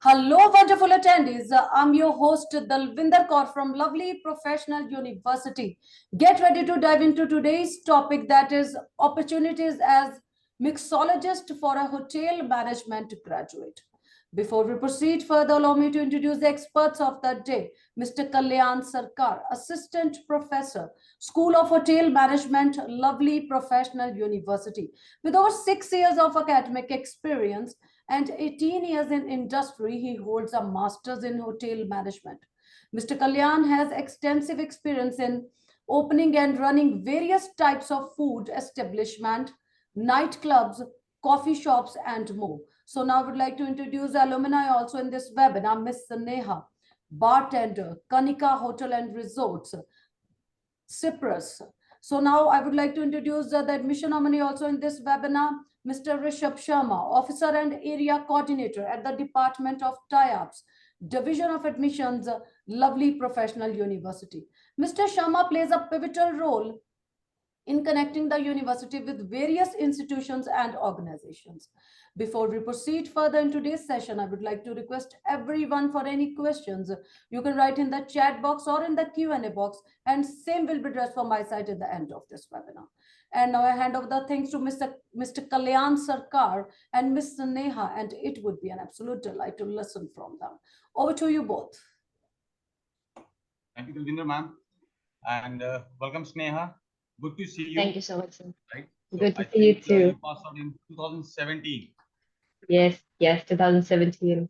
Hello, wonderful attendees. I'm your host, Dalvinder Kaur from Lovely Professional University. Get ready to dive into today's topic, that is opportunities as mixologist for a hotel management graduate. Before we proceed further, allow me to introduce the experts of the day. Mr. Kalyan Sarkar, Assistant Professor, School of Hotel Management, Lovely Professional University. With over 6 years of academic experience, and 18 years in industry, he holds a master's in hotel management. Mr. Kalyan has extensive experience in opening and running various types of food establishment, nightclubs, coffee shops, and more. So now I would like to introduce alumni also in this webinar, Miss Neha, bartender, Kanika Hotel and Resorts, Cyprus. So now I would like to introduce the admission nominee also in this webinar, Mr. Rishabh Sharma, Officer and Area Coordinator at the Department of Tie-Ups, Division of Admissions, Lovely Professional University. Mr. Sharma plays a pivotal role in connecting the university with various institutions and organizations. Before we proceed further in today's session, I would like to request everyone for any questions. You can write in the chat box or in the Q&A box, and same will be addressed from my side at the end of this webinar. And now I hand over the things to Mr. Kalyan Sarkar and Ms. Neha, and it would be an absolute delight to listen from them. Over to you both. Thank you, Dalvinder ma'am, and welcome, Sneha. Good to see you. Thank you so much, sir. Right. So good to see you too. You passed out in 2017. Yes, 2017.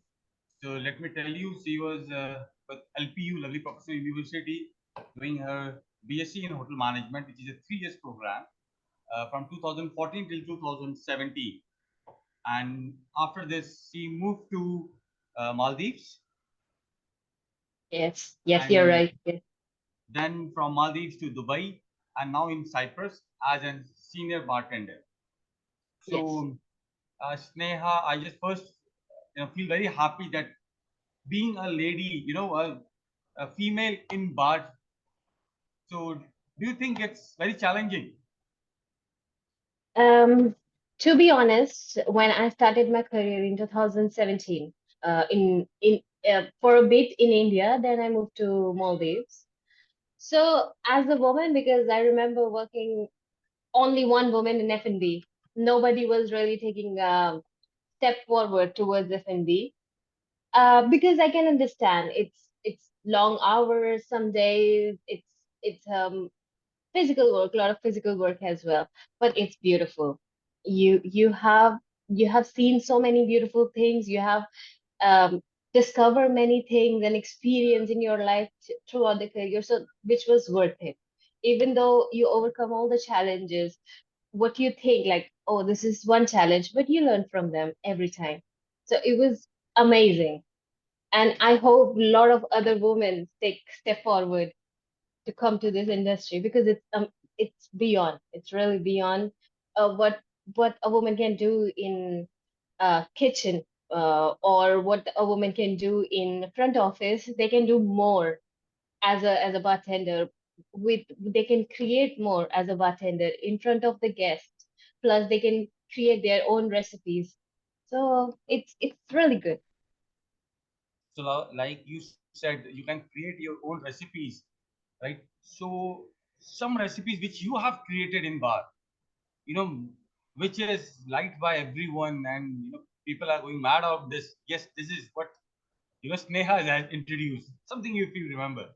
So let me tell you, she was with LPU, Lovely Professional University, doing her BSc in Hotel Management, which is a 3 years program from 2014 till 2017. And after this, she moved to Maldives. Yes, you're right. Yes. Then from Maldives to Dubai, and now in Cyprus as a senior bartender. So, yes. Sneha, I just first feel very happy that being a lady, a female in bar. So, do you think it's very challenging? To be honest, when I started my career in 2017, for a bit in India, then I moved to Maldives. So as a woman, because I remember working only one woman in F&B, nobody was really taking a step forward towards F&B. Because I can understand it's long hours some days, it's physical work, a lot of physical work as well, but it's beautiful. You have seen so many beautiful things. You have um, discovered many things and experience in your life throughout the career, so which was worth it. Even though you overcome all the challenges, what you think like, oh, this is one challenge, but you learn from them every time. So it was amazing, and I hope a lot of other women take step forward to come to this industry, because it's beyond, it's really beyond what a woman can do in kitchen, or what a woman can do in front office. They can do more as a bartender. With They can create more as a bartender in front of the guest, plus they can create their own recipes. So it's really good. So, like you said, you can create your own recipes, right? So, some recipes which you have created in bar, you know, which is liked by everyone, and people are going mad of this. Yes, this is what Sneha has introduced. Something if you remember.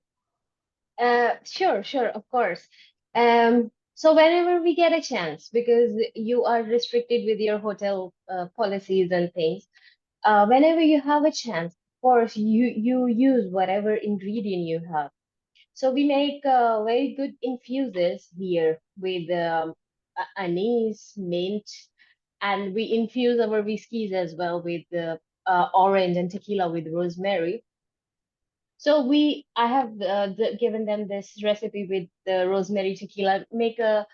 Sure, of course. So whenever we get a chance, because you are restricted with your hotel policies and things, whenever you have a chance, of course, you use whatever ingredient you have. So we make very good infuses here with anise, mint, and we infuse our whiskeys as well with orange and tequila with rosemary. So I have given them this recipe with the rosemary tequila, make a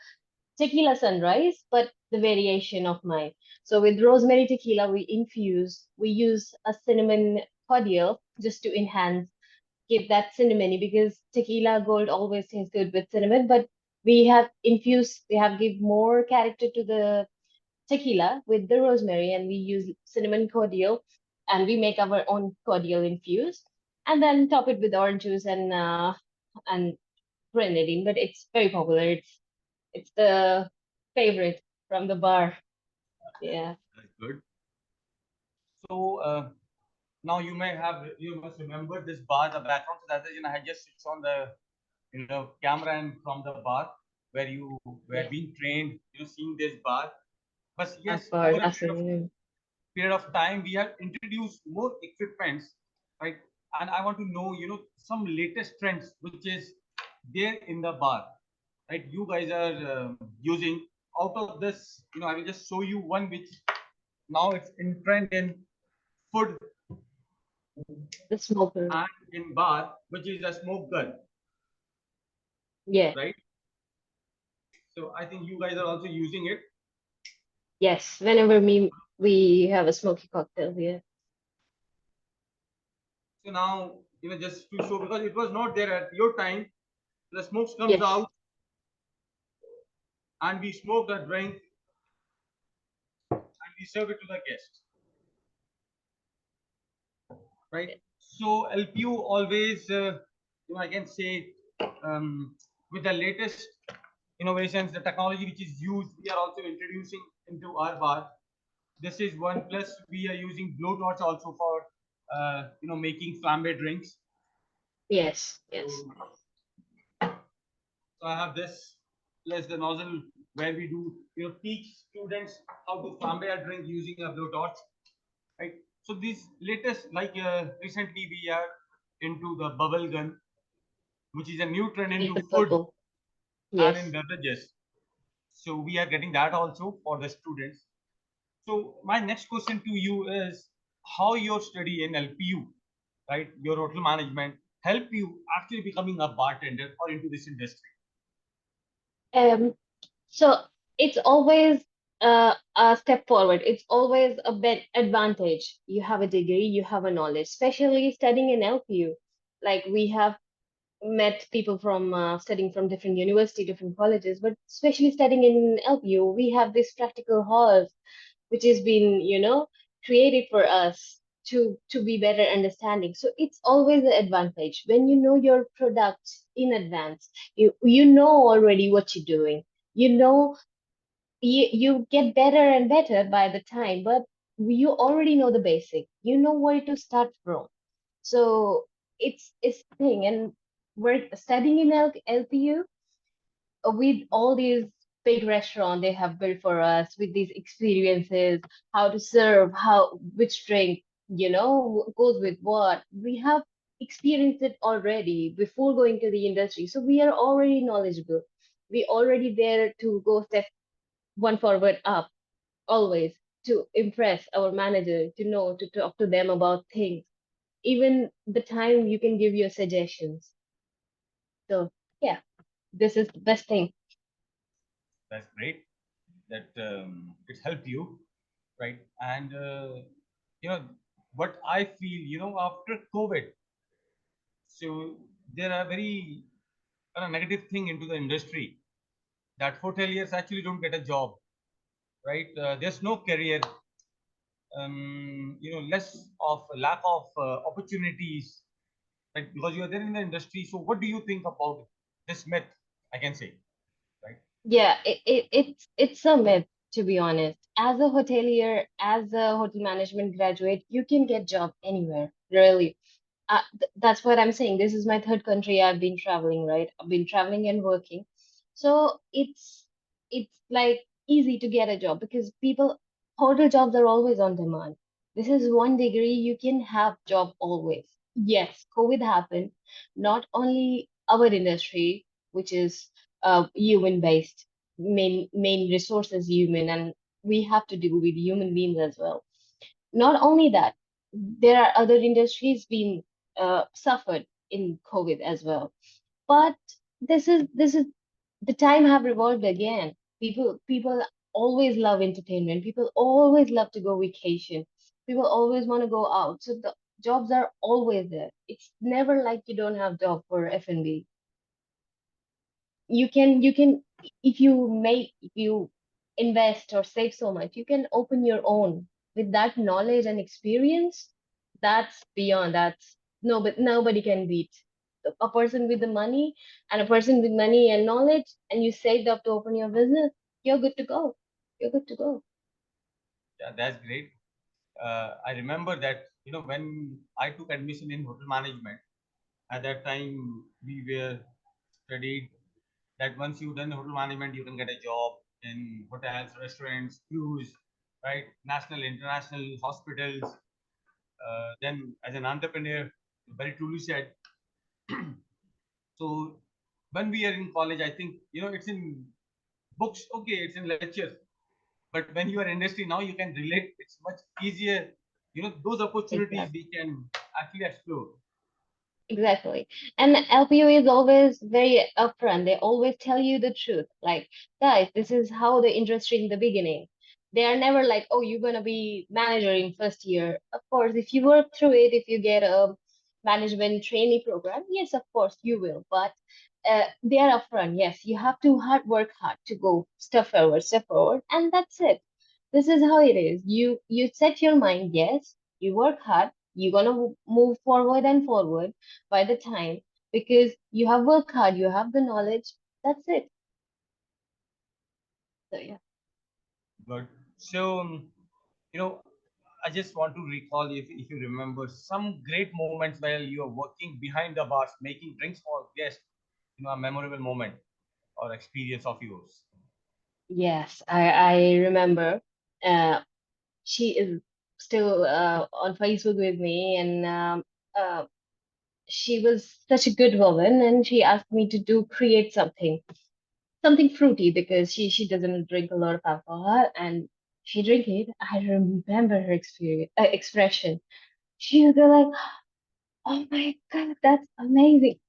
tequila sunrise, but the variation of mine. So with rosemary tequila, we use a cinnamon cordial just to enhance, give that cinnamony, because tequila gold always tastes good with cinnamon, but we have give more character to the tequila with the rosemary, and we use cinnamon cordial, and we make our own cordial infused, and then top it with orange juice and grenadine. But it's very popular. It's the favorite from the bar. Yeah. That's good. So now you must remember this bar, the background. So that is, I had just switched on the camera and from the bar where you were Yeah. being trained, seeing this bar. But Of yes, course, over a absolutely. period of time, we have introduced more equipments, right? And I want to know, some latest trends which is there in the bar, right? You guys are using out of this, I will just show you one which now it's in trend in food The smoker. and in bar, which is a smoke gun, Yeah. right? So I think you guys are also using it. Yes. Whenever we have a smoky cocktail here. So now, just to show because it was not there at your time, the smoke comes Yes. out and we smoke the drink and we serve it to the guests, right? So LPU always, I can say, with the latest innovations, the technology which is used, we are also introducing into our bar. This is one. Plus, we are using blowtorch also for, making flambe drinks. Yes. Yes. So I have this plus the nozzle where we do, teach students how to flambe a drink using a blowtorch, right? So these latest, like recently we are into the bubble gun, which is a new trend Make into the food bubble. and in Yes. beverages. So we are getting that also for the students. So my next question to you is how your study in LPU, right, your hotel management, help you actually becoming a bartender or into this industry? Um. So it's always a step forward. It's always a bit advantage. You have a degree, you have a knowledge, especially studying in LPU. Like we have met people from studying from different university, different colleges, but especially studying in LPU, we have this practical halls which has been, created for us to be better understanding. So it's always an advantage when you know your product in advance. You know already what you're doing. You know you get better and better by the time, but you already know the basic. You know where to start from. So it's the thing, and we're studying in LPU with all these big restaurant they have built for us with these experiences, how to serve, how which drink, goes with what. We have experienced it already before going to the industry. So we are already knowledgeable. We already there to go step one forward up always to impress our manager, to know, to talk to them about things. Even the time you can give your suggestions. So yeah, this is the best thing. That's great that it helped you, right? And you know what I feel, after COVID, so there are very negative thing into the industry that hoteliers actually don't get a job, right? There's no career, less of lack of opportunities, right? Because you're there in the industry. So what do you think about this myth? I can say, right? Yeah, it's a myth, to be honest. As a hotelier, as a hotel management graduate, you can get job anywhere, really. That's what I'm saying. This is my third country I've been traveling, right? I've been traveling and working. So it's like easy to get a job because people hotel jobs are always on demand. This is one degree you can have job always. Yes, COVID happened. Not only our industry, which is human based, main resources human, and we have to deal with human beings as well. Not only that, there are other industries being suffered in COVID as well. But this is the time have revolved again. People always love entertainment. People always love to go vacation. People always want to go out. So the jobs are always there. It's never like you don't have job for F&B. You can if you invest or save so much, you can open your own with that knowledge and experience. that's beyond. That's nobody can beat a person with the money, and a person with money and knowledge, and you saved up to open your business. You're good to go. You're good to go. Yeah, that's great. I remember that, when I took admission in hotel management, at that time we were studied that once you've done hotel management, you can get a job in hotels, restaurants, cruise, right? National, international hospitals. Then as an entrepreneur, very truly said. So when we are in college, I think, it's in books, okay, it's in lectures. But when you are in industry now, you can relate. It's much easier. Those opportunities Exactly. we can actually explore. Exactly. And LPO is always very upfront. They always tell you the truth. Like, guys, this is how the industry in the beginning. They are never like, oh, you're gonna be manager in first year. Of course, if you work through it, if you get a management trainee program, yes, of course you will. But they are upfront. Yes, you have to work hard to go step forward, and that's it. This is how it is. You set your mind, yes, you work hard, you're gonna move forward and forward by the time, because you have worked hard, you have the knowledge. That's it. So yeah. But so, you know, I just want to recall, if you remember some great moments while you are working behind the bars, making drinks for guests, a memorable moment or experience of yours. Yes, I remember. Uh, she is still on Facebook with me, and uh, she was such a good woman, and she asked me to create something fruity, because she doesn't drink a lot of alcohol, and she drink it. I remember her expression. She was like, "Oh my God, that's amazing!"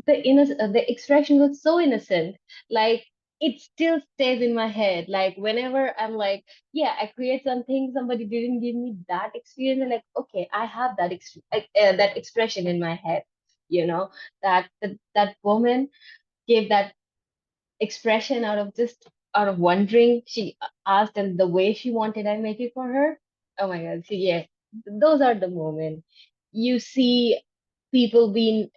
The expression was so innocent, like it still stays in my head. Like whenever I'm like, yeah, I create something, somebody didn't give me that experience, and like, okay, I have that expression in my head. You know that woman gave that expression out of just out of wondering. She asked, and the way she wanted I make it for her. Oh my God. So yeah, those are the moments you see people in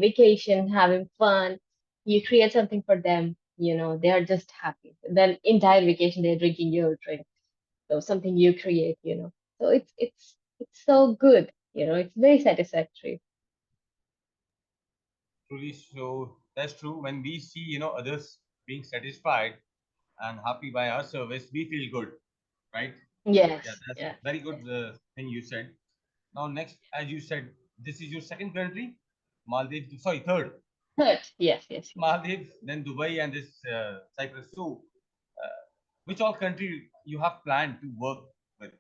vacation having fun. You create something for them, they are just happy. Then entire vacation they're drinking your drink. So something you create. So it's so good, it's very satisfactory. Truly, so that's true. When we see, others being satisfied and happy by our service, we feel good, right? Yeah, Yes, that's yes, very good yes. thing you said. Now, next, as you said, this is your second country, Maldives. Sorry, third. Good. Yes, yes, yes. Maldives, then Dubai, and this Cyprus. So, uh, which all country you have planned to work with?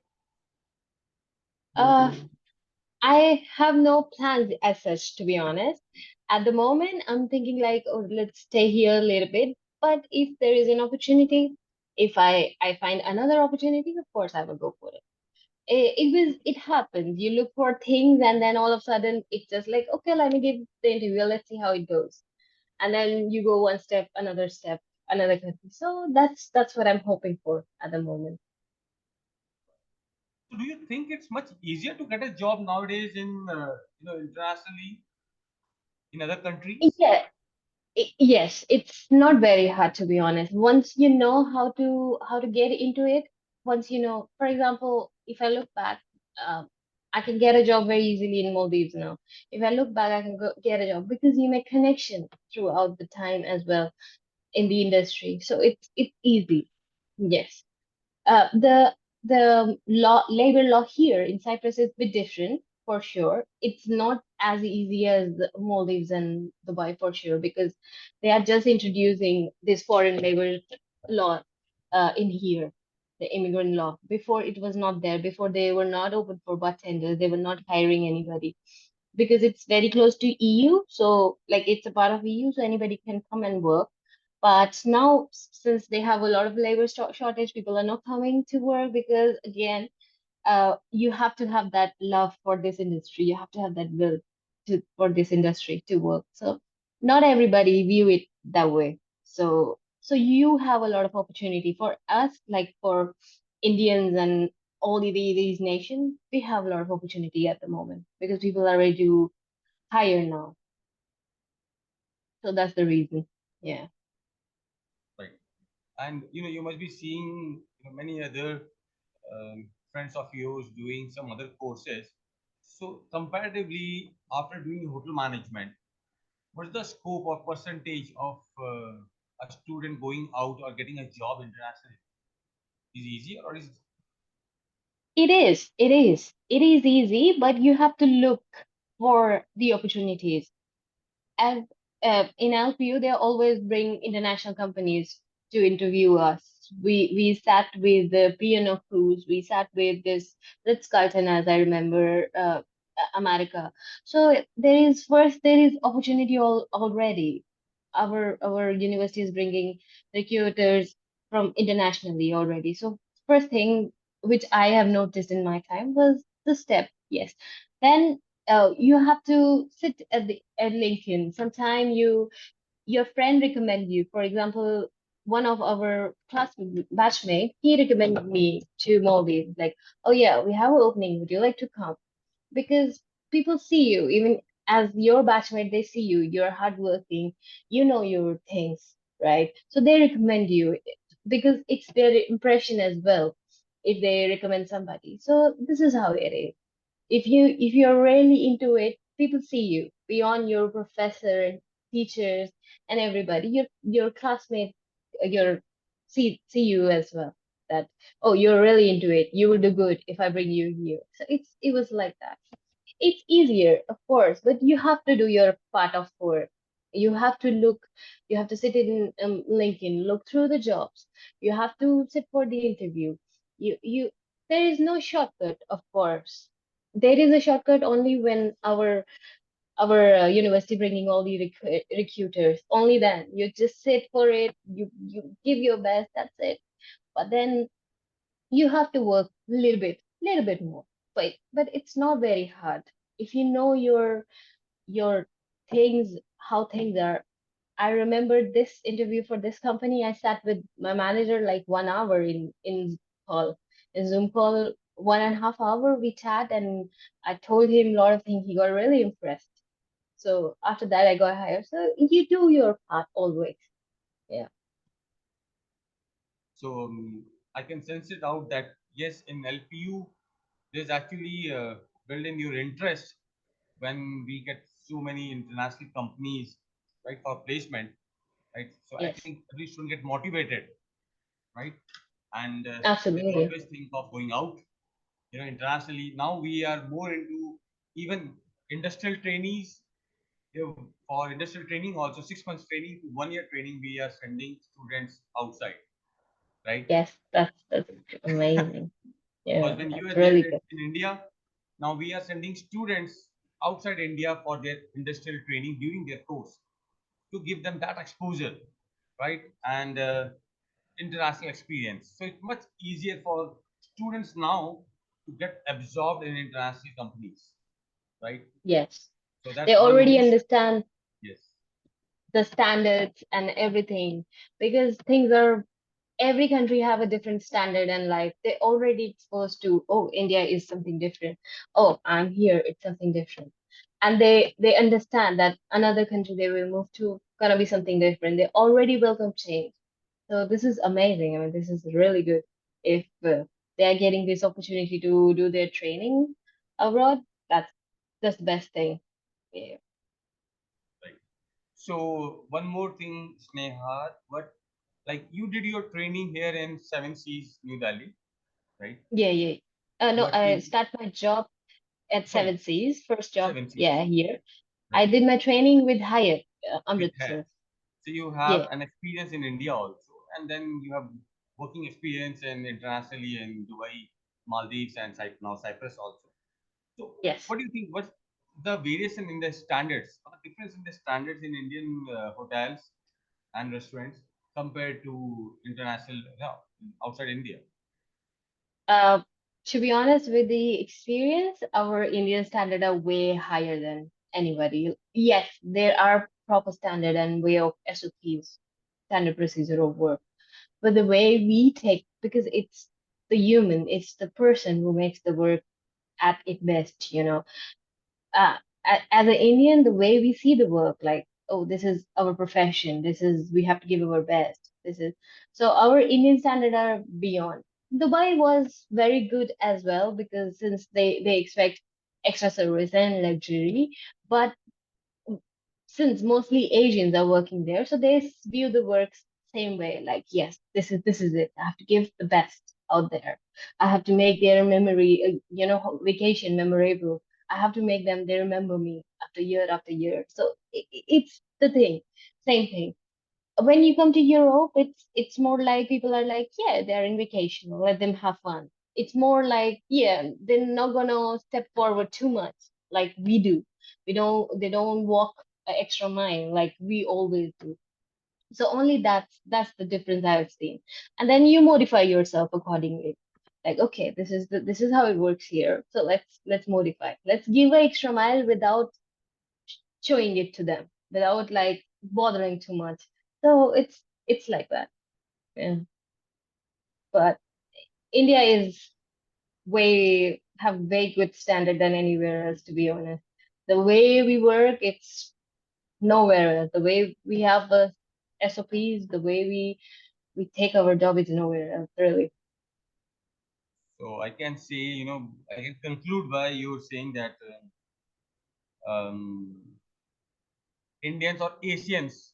uh I have no plans as such, to be honest. At the moment, I'm thinking like, oh, let's stay here a little bit. But if there is an opportunity, if I find another opportunity, of course I will go for it. It happens. You look for things, and then all of a sudden it's just like, okay, let me give the interview. Let's see how it goes. And then you go one step, another country. So that's what I'm hoping for at the moment. So, do you think it's much easier to get a job nowadays in, internationally in other countries? Yeah, yes, it's not very hard, to be honest. Once you know how to get into it, once you know, for example, if I look back, I can get a job very easily in Maldives now. If I look back, I can get a job because you make connection throughout the time as well in the industry. So it's easy. Yes. The labor law here in Cyprus is a bit different for sure. It's not as easy as the Maldives and Dubai for sure, because they are just introducing this foreign labor law in here, the immigrant law. Before it was not there. Before they were not open for bartenders. They were not hiring anybody because it's very close to EU. So like it's a part of EU, so anybody can come and work. But now, since they have a lot of labor shortage, people are not coming to work because, again, you have to have that love for this industry. You have to have that will for this industry to work. So not everybody view it that way. So you have a lot of opportunity for us, like for Indians and all these nations, we have a lot of opportunity at the moment because people are ready to hire now. So that's the reason. Yeah. Right. And you must be seeing many other friends of yours doing some other courses. So comparatively, after doing hotel management, what's the scope or percentage of a student going out or getting a job internationally? Is easier or is It is. It is. It is easy, but you have to look for the opportunities. As in LPU, they always bring international companies to interview us. We sat with the P&O Cruise. We sat with this Ritz Carlton, as I remember, America. So there is opportunity already. Our university is bringing recruiters from internationally already. So first thing which I have noticed in my time was the step. Yes. Then you have to sit at LinkedIn. Sometime your friend recommend you. For example, one of our class batchmate, he recommended me to Maldives. Like, oh yeah, we have an opening. Would you like to come? Because people see you, even as your batchmate, they see you. You're hardworking. You know your things, right? So they recommend you because it's their impression as well. If they recommend somebody, so this is how it is. If you're really into it, people see you beyond your professor, teachers, and everybody. Your classmates, your see you as well. That, oh, you're really into it. You will do good if I bring you here. So it was like that. It's easier, of course, but you have to do your part of work. You have to look. You have to sit in LinkedIn, look through the jobs. You have to sit for the interview. You there is no shortcut, of course. There is a shortcut only when our university bringing all the recruiters. Only then you just sit for it. You give your best. That's it. But then you have to work a little bit more. But it's not very hard if you know your things, how things are. I remember this interview for this company. I sat with my manager like 1 hour in call, in Zoom call, 1.5 hour. We chat and I told him a lot of things. He got really impressed. So after that, I got hired. So you do your part always. Yeah. so? I can sense it out that yes, in LPU, there's actually built in your interest when we get so many international companies, right, for placement, right? So I Yes. think every student get motivated, right? And they Absolutely. always think of going out, internationally. Now we are more into even industrial trainees. For industrial training, also 6 months training to 1 year training, we are sending students outside, right? Yes. That's amazing. Because Yeah. when you That's are there really good. in India, now we are sending students outside India for their industrial training during their course to give them that exposure, right? And international experience. So it's much easier for students now to get absorbed in international companies, right? Yes. So They that's one already more. understand Yes. the standards and everything because things are every country have a different standard and life. They already exposed to, oh, India is something different. Oh, I'm here, it's something different. And they understand that another country they will move to gonna be something different. They already welcome change. So this is amazing. I mean, this is really good. If they are getting this opportunity to do their training abroad, that's the best thing. Yeah. Right. So one more thing, Sneha, what like you did your training here in Seven Seas, New Delhi, right? Yeah, yeah. No, But I in start my job at sorry, Seven Seas. First job, Seven Seas, yeah, here. I right? did my training with Hyatt, With her. Amritsar. So you Yeah. have an experience in India also, and then you have working experience in internationally in Dubai, Maldives, and now Cyprus also. So Yes. what do you think? What's the variation in the standards, or the difference in the standards in Indian hotels and restaurants compared to international, outside India? Uh, to be honest, with the experience, our Indian standard are way higher than anybody. Yes, there are proper standard and way of SOPs, standard procedure of work. But the way we take, because the human, it's the person who makes the work at its best, uh, as an Indian, the way we see the work, like, oh, this is our profession. This is, we have to give our best. This is, so our Indian standard are beyond. Dubai was very good as well because since they expect extra service and luxury, but since mostly Asians are working there, so they view the works same way. Like, yes, this is it. I have to give the best out there. I have to make their memory, vacation memorable. I have to make them they remember me after year. So it's the thing, same thing. When you come to Europe, it's more like people are like, yeah, they're in vacation, let them have fun. It's more like, yeah, they're not gonna step forward too much like we do. They don't walk an extra mile like we always do. So only that's the difference I've seen. And then you modify yourself accordingly. Like, okay, this is how it works here. So let's modify. Let's give an extra mile without showing it to them, without like bothering too much. So it's like that. Yeah. But India is have way good standard than anywhere else, to be honest. The way we work, it's nowhere else. The way we have the SOPs, the way we take our job is nowhere else, really. So I can say, I can conclude by you saying that Indians or Asians,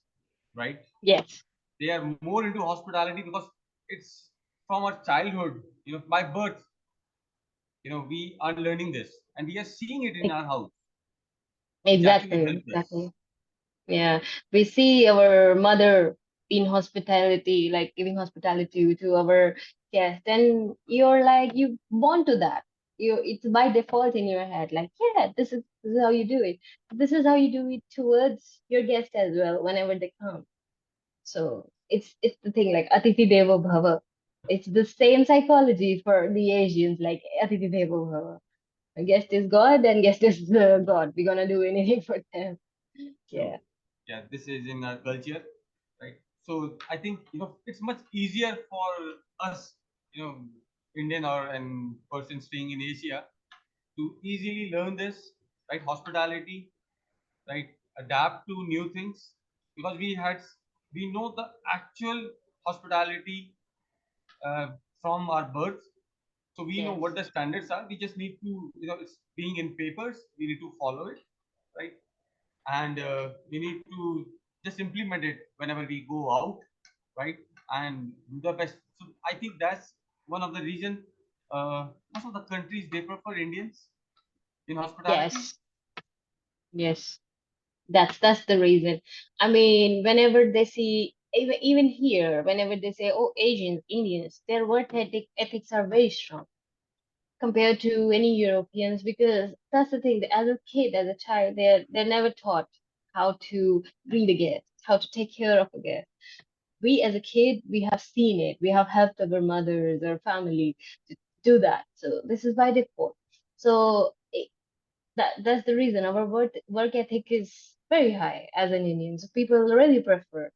right? Yes, They are more into hospitality because it's from our childhood, by birth, we are learning this and we are seeing it in e- our house, which actually exactly, helps us. exactly. Yeah, we see our mother in hospitality, like giving hospitality to our guests, and you're like you born to that. It's by default in your head, like, yeah, this is how you do it. This is how you do it towards your guest as well whenever they come. So it's the thing, like Atithi Devo Bhava. It's the same psychology for the Asians, like Atithi Devo Bhava. A guest is God, and guest is God. We're gonna do anything for them. True. Yeah. Yeah, this is in our culture, right? So I think it's much easier for us, you know, Indian or an person staying in Asia to easily learn this, right? Hospitality, right? Adapt to new things because we know the actual hospitality uh, from our birth, so we know what Yes. the standards are. We just need to, it's being in papers. We need to follow it, right? And we need to just implement it whenever we go out, right? And do the best. So I think that's one of the reasons most of the countries they prefer Indians in hospitality. Yes. Yes. That's the reason. I mean, whenever they see, even here, whenever they say, oh, Asians, Indians, their ethics are very strong compared to any Europeans, because that's the thing. As a kid, as a child, they're never taught how to greet a guest, how to take care of a guest. We as a kid, we have seen it. We have helped our mothers or family to do that. So this is by default. So that's the reason our work ethic is very high as an Indian. So people really prefer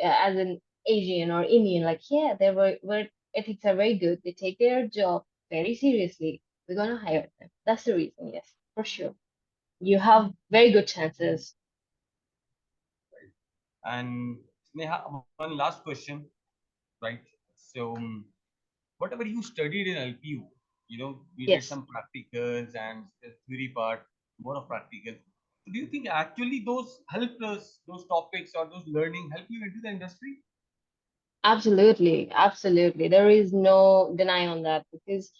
as an Asian or Indian, like, yeah, their work ethics are very good. They take their job very seriously. We're gonna hire them. That's the reason, yes, for sure. You have very good chances. And Sneha, one last question, right? So whatever you studied in LPU, we did Yes. some practicals and the theory part, more of practicals. So do you think actually those helped us, those topics or those learning help you into the industry? Absolutely, absolutely. There is no deny on that because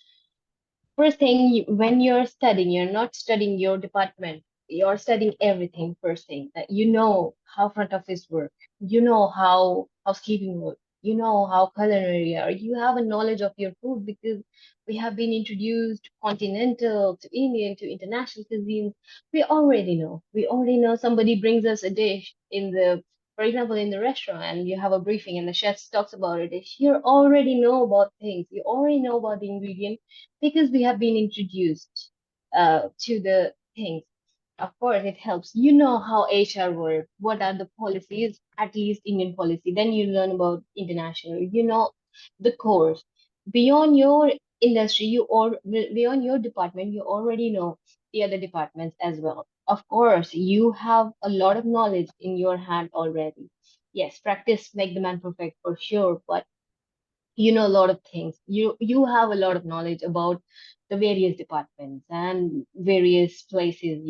first thing, when you're studying, you're not studying your department. You're studying everything first thing. That you know how front office work. You know how housekeeping work. You know how culinary are. You have a knowledge of your food because we have been introduced to continental, to Indian, to international cuisines. We already know. We already know somebody brings us a dish in the, for example, in the restaurant, and you have a briefing and the chef talks about a dish. You already know about things. You already know about the ingredient because we have been introduced to the things. Of course, it helps. You know how HR work, what are the policies, at least Indian policy. Then you learn about international. You know the course. beyond your industry, beyond your department, you already know the other departments as well. Of course, you have a lot of knowledge in your hand already. Yes, practice make the man perfect for sure, but you know a lot of things. You have a lot of knowledge about the various departments and various places,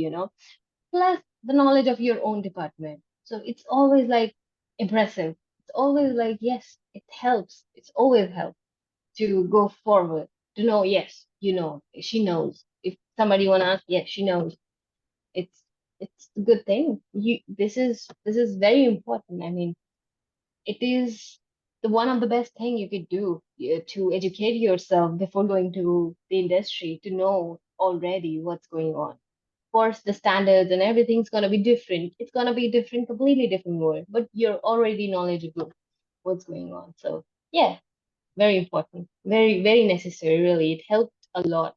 plus the knowledge of your own department. So it's always like impressive. It's always like, yes, it helps. It's always helps to go forward, to know, yes, she knows. If somebody wanna ask, yes, she knows. It's it's a good thing. This is very important. I mean, it is the one of the best thing you could do, to educate yourself before going to the industry, to know already what's going on. Of course, the standards and everything's gonna be different. It's gonna be different, completely different world, but you're already knowledgeable what's going on. So yeah, very important, very, very necessary, really. It helped a lot.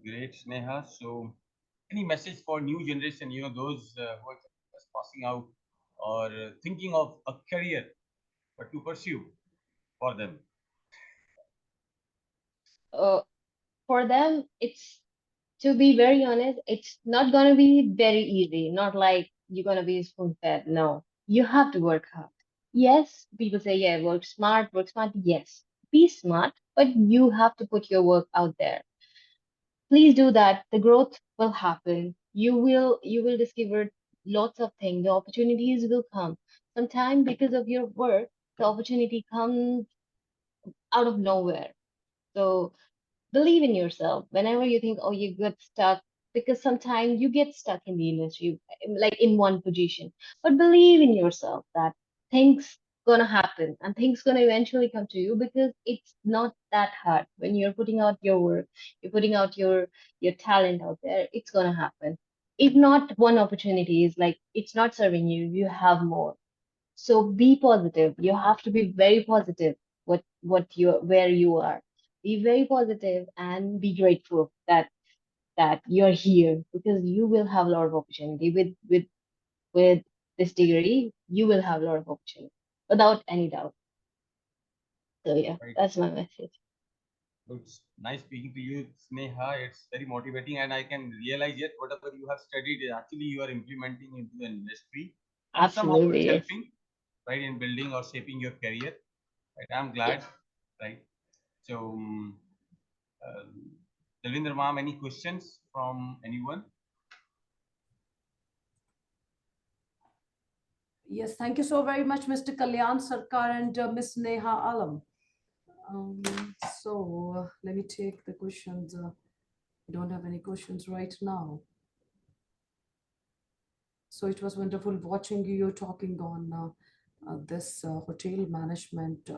Great, Sneha. So, any message for new generation? Those who are just passing out or thinking of a career, but to pursue for them. uh, for them, it's, to be very honest, it's not gonna be very easy. Not like you're gonna be spoon fed. No, you have to work hard. Yes, people say, yeah, work smart, work smart. Yes, be smart, but you have to put your work out there. Please do that. The growth will happen. You will discover lots of things. The opportunities will come. Sometimes because of your work, the opportunity comes out of nowhere. So believe in yourself whenever you think, oh, you get stuck, because sometimes you get stuck in the industry, like in one position. But believe in yourself that things gonna happen and things gonna eventually come to you, because it's not that hard. When you're putting out your work, you're putting out your talent out there, it's gonna happen. If not one opportunity is like it's not serving you, you have more. So be positive. You have to be very positive. Where you are. Be very positive and be grateful that you're here, because you will have a lot of opportunity with this degree. You will have a lot of opportunity without any doubt. So yeah, Right. that's my message. It's nice speaking to you, Sneha. It's very motivating, and I can realize yet whatever you have studied, actually you are implementing into the industry, and somehow it's Absolutely, yes. helping, right, in building or shaping your career. Right. I'm glad. Yes. Right. So, uh, Dalvinder ma'am, any questions from anyone? Yes, thank you so very much, Mr. Kalyan Sarkar and Ms. Neha Alam. Um, let me take the questions. I don't have any questions right now. So it was wonderful watching you talking on this hotel management.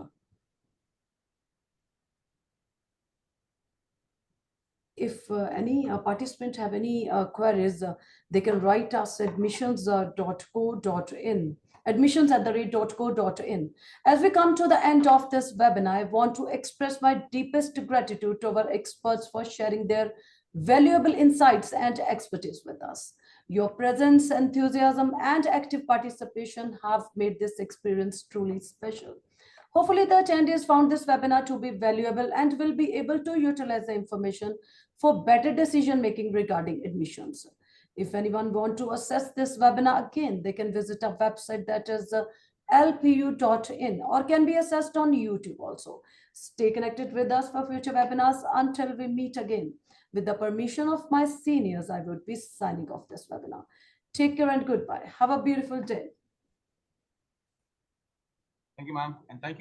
If any participant have any queries, they can write us admissions.co.in, admissions@co.in. As we come to the end of this webinar, I want to express my deepest gratitude to our experts for sharing their valuable insights and expertise with us. Your presence, enthusiasm, and active participation have made this experience truly special. Hopefully, the attendees found this webinar to be valuable and will be able to utilize the information for better decision making regarding admissions. If anyone want to assess this webinar again, they can visit our website, that is lpu.in, or can be assessed on YouTube also. Stay connected with us for future webinars until we meet again. With the permission of my seniors, I would be signing off this webinar. Take care and goodbye. Have a beautiful day. Thank you, ma'am, and thank you.